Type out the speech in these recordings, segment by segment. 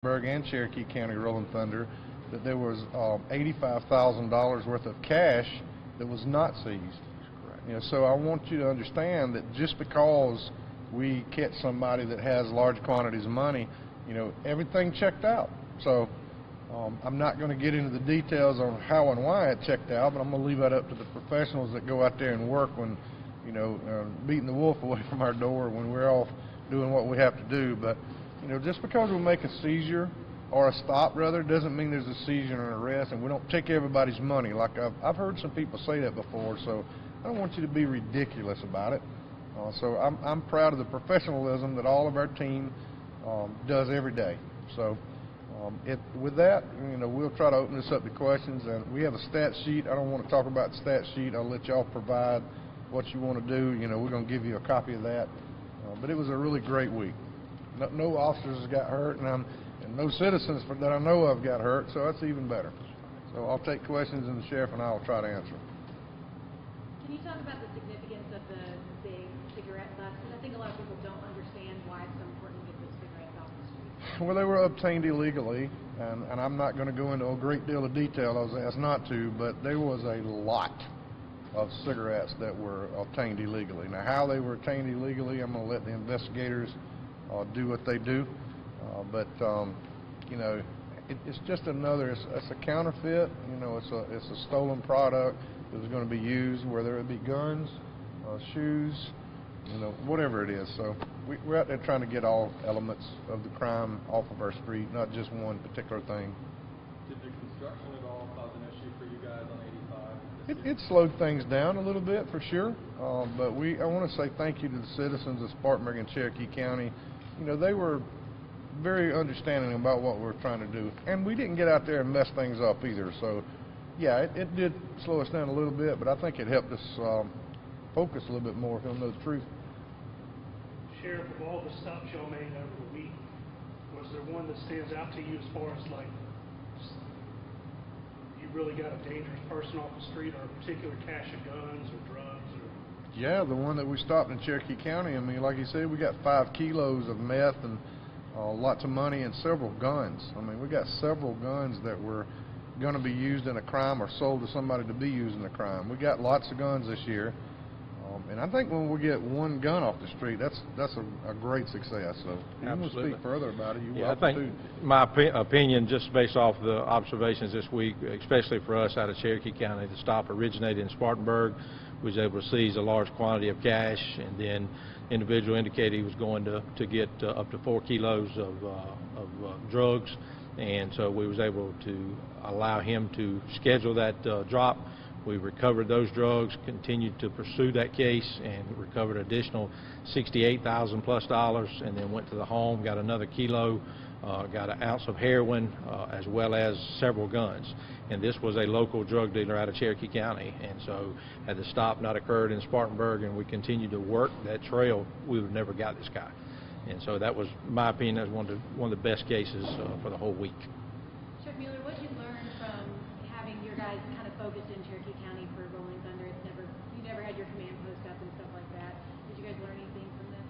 Spartanburg and Cherokee County Rolling Thunder that there was $85,000 worth of cash that was not seized. So I want you to understand that just because we catch somebody that has large quantities of money, everything checked out. So I'm not going to get into the details on how and why it checked out, but I'm going to leave that up to the professionals that go out there and work when, beating the wolf away from our door when we're off doing what we have to do. But just because we make a seizure or a stop, rather, doesn't mean there's a seizure and an arrest, and we don't take everybody's money. Like I've heard some people say that before, so I don't want you to be ridiculous about it. So I'm proud of the professionalism that all of our team does every day. So with that, we'll try to open this up to questions, and we have a stat sheet. I don't want to talk about the stat sheet. I'll let y'all provide what you want to do. We're going to give you a copy of that. But it was a really great week. No officers got hurt, and no citizens that I know of got hurt, so that's even better. So I'll take questions, and the sheriff and I will try to answer them. Can you talk about the significance of the big cigarette busts? Because I think a lot of people don't understand why it's so important to get those cigarettes off the street. Well, they were obtained illegally, and I'm not going to go into a great deal of detail. I was asked not to, but there was a lot of cigarettes that were obtained illegally. Now, how they were obtained illegally, I'm going to let the investigators do what they do. It's just another. It's a counterfeit. It's a stolen product that is going to be used, whether it be guns, shoes, whatever it is. So we're out there trying to get all elements of the crime off of our street, not just one particular thing. Did the construction at all cause an issue for you guys on 85? It slowed things down a little bit, for sure. But I want to say thank you to the citizens of Spartanburg and Cherokee County. They were very understanding about what we're trying to do, and we didn't get out there and mess things up either. So yeah, it did slow us down a little bit, but I think it helped us focus a little bit more, if you'll know the truth. Sheriff, of all the stops y'all made over the week, was there one that stands out to you as far as like you really got a dangerous person off the street, or a particular cache of guns or drugs? Yeah, the one that we stopped in Cherokee County. I mean, like you said, we got 5 kilos of meth and lots of money and several guns. I mean, we got several guns that were going to be used in a crime or sold to somebody to be used in a crime. We got lots of guns this year, and I think when we get one gun off the street, that's a great success. So if you want to speak further about it, I think my opinion, just based off the observations this week, especially for us out of Cherokee County, the stop originated in Spartanburg. Was able to seize a large quantity of cash, and then individual indicated he was going to get up to 4 kilos of drugs, and so we was able to allow him to schedule that drop. We recovered those drugs, continued to pursue that case, and recovered additional $68,000 plus, and then went to the home, got another kilo, got an ounce of heroin, as well as several guns. And this was a local drug dealer out of Cherokee County, and so had the stop not occurred in Spartanburg and we continued to work that trail, we would have never got this guy. And so that was, my opinion, as one of the best cases for the whole week. Sheriff Mueller, what did you learn from having your guys kind of focused in Cherokee County for Rolling Thunder? You never had your command post up and stuff like that. Did you guys learn anything from this?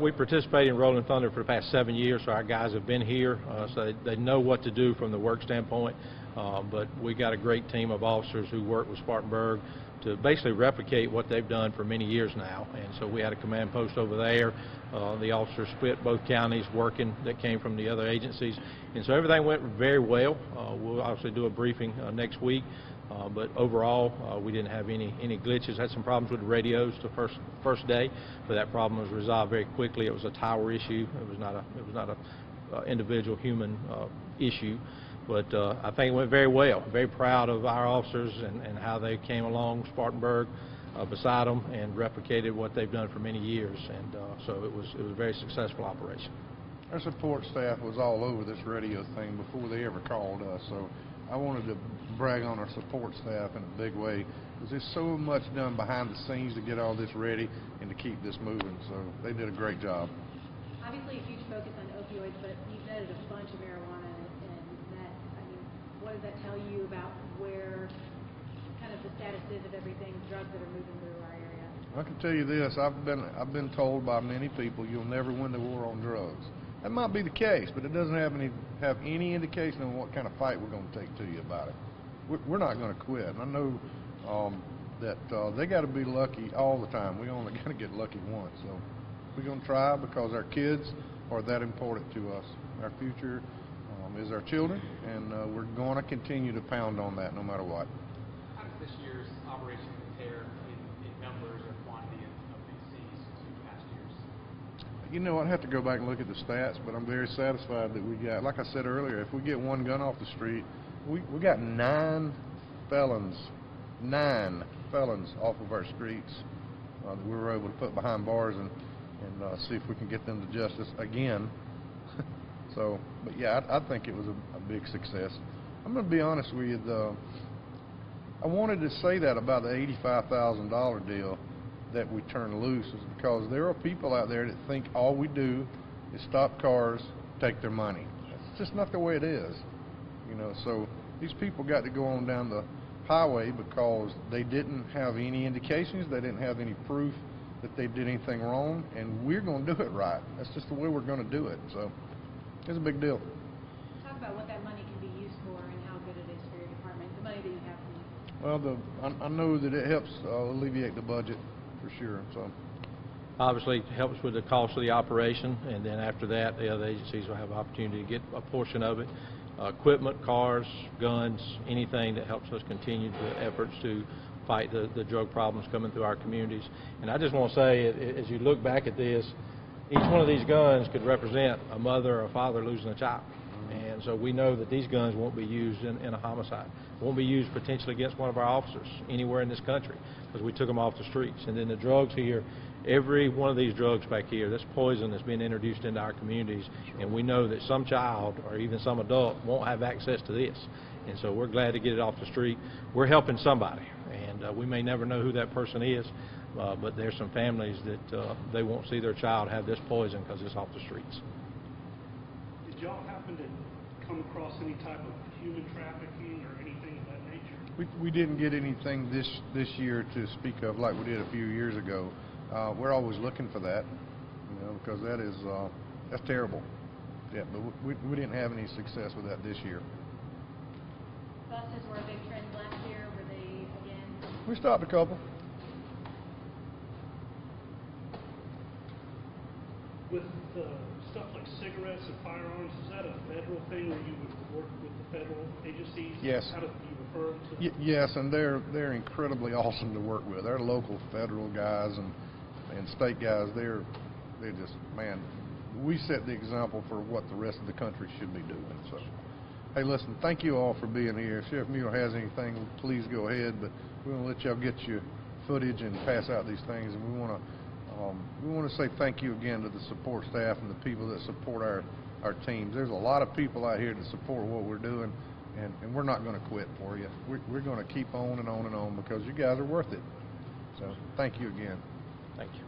We participate in Rolling Thunder for the past 7 years, so our guys have been here, so they know what to do from the work standpoint. But we got a great team of officers who work with Spartanburg to basically replicate what they've done for many years now. And so we had a command post over there. The officers split both counties working that came from the other agencies. And so everything went very well. We'll obviously do a briefing next week. But overall, we didn't have any glitches. Had some problems with the radios the first day, but that problem was resolved very quickly. It was a tower issue. It was not a individual human issue. But I think it went very well. Very proud of our officers and how they came along Spartanburg beside them and replicated what they've done for many years. And so it was a very successful operation. Our support staff was all over this radio thing before they ever called us. So I wanted to brag on our support staff in a big way, because there's so much done behind the scenes to get all this ready and to keep this moving. So they did a great job. Obviously a huge focus on opioids, but you've added a bunch of marijuana, and that, I mean, what does that tell you about where kind of the status is of everything, drugs that are moving through our area? I can tell you this, I've been told by many people, you'll never win the war on drugs. That might be the case, but it doesn't have any indication on what kind of fight we're going to take to you about it. We're not going to quit. And I know that they got to be lucky all the time. We only got to get lucky once. So we're going to try because our kids are that important to us. Our future is our children, and we're going to continue to pound on that no matter what. How does this year's operation compare in numbers or quantity of these seized to past years? You know, I'd have to go back and look at the stats, but I'm very satisfied that we got, like I said earlier, if we get one gun off the street, we got 9 felons off of our streets that we were able to put behind bars and see if we can get them to justice again. So, but yeah, I think it was a big success. I'm going to be honest with you. I wanted to say that about the $85,000 deal that we turned loose is because there are people out there that think all we do is stop cars, take their money. That's just not the way it is. You know, so these people got to go on down the highway because they didn't have any indications, they didn't have any proof that they did anything wrong, and we're going to do it right. That's just the way we're going to do it. So it's a big deal. Talk about what that money can be used for and how good it is for your department, the money that you have from it. Well, I know that it helps alleviate the budget for sure. So Obviously, it helps with the cost of the operation, and then after that, the other agencies will have an opportunity to get a portion of it. Equipment, cars, guns, anything that helps us continue the efforts to fight the drug problems coming through our communities. And I just want to say, as you look back at this, each one of these guns could represent a mother or a father losing a child. And so we know that these guns won't be used in a homicide, won't be used potentially against one of our officers anywhere in this country because we took them off the streets. And then the drugs here, every one of these drugs back here, this poison that's being introduced into our communities, and we know that some child or even some adult won't have access to this. And so we're glad to get it off the street. We're helping somebody, and we may never know who that person is, but there's some families that they won't see their child have this poison because it's off the streets. Did y'all happen to come across any type of human trafficking or anything of that nature? we didn't get anything this year to speak of like we did a few years ago. We're always looking for that, you know, because that's terrible. Yeah, but we didn't have any success with that this year. Buses were a big trend last year. Were they again? We stopped a couple. With stuff like cigarettes and firearms, is that a federal thing where you would work with the federal agencies? Yes. How do you refer them to? Yes, and they're incredibly awesome to work with. They're local federal guys and state guys. They're just, man, we set the example for what the rest of the country should be doing. So, hey, listen, thank you all for being here. If Sheriff Mueller has anything, please go ahead. But we want to let y'all get your footage and pass out these things, and we want to say thank you again to the support staff and the people that support our teams. There's a lot of people out here that support what we're doing, and we're not going to quit for you. We're going to keep on and on and on because you guys are worth it. So thank you again. Thank you.